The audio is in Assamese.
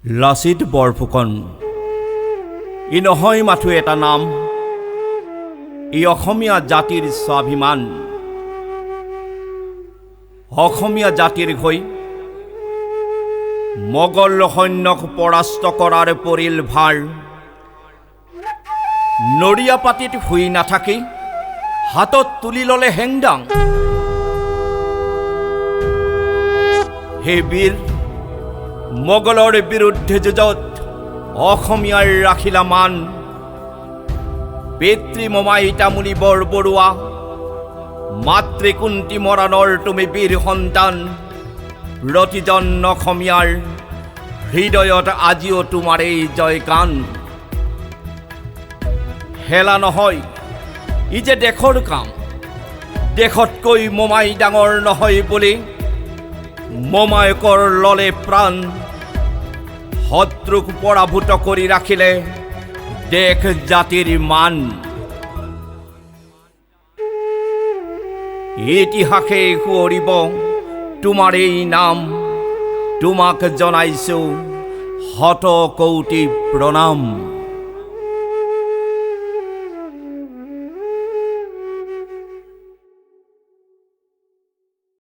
Lachit Barphukan ই নহয় মাথো এটা নাম ই অসমীয়া জাতিৰ স্বাভিমান অসমীয়া জাতিৰ হৈ মোগল সৈন্যক পৰাস্ত কৰাৰ পৰিল ভাৰ নৰিয়া পাতিত শুই নাথাকি হাতত তুলি ললে হেংদাং হে বীৰ মোগলৰ বিৰুদ্ধে যুঁজত অসমীয়াৰ ৰাখিলা মান পিতৃ মমাই তামুনি বৰবৰুৱা মাতৃ কুন্তি মৰাণৰ তুমি বীৰ সন্তান প্ৰতিজন অসমীয়াৰ হৃদয়ত আজিও তোমাৰ এই জয়গান হেলা নহয় ই যে দেশৰ কাম দেশতকৈ মমাই ডাঙৰ নহয় বুলি মমায়কৰ ললে প্ৰাণ শত্ৰুক পৰাভূত কৰি ৰাখিলে দেশ জাতিৰ মান ইতিহাসে সুঁৱৰিব তোমাৰ এই নাম তোমাক জনাইছো শত কৌটি প্ৰণাম।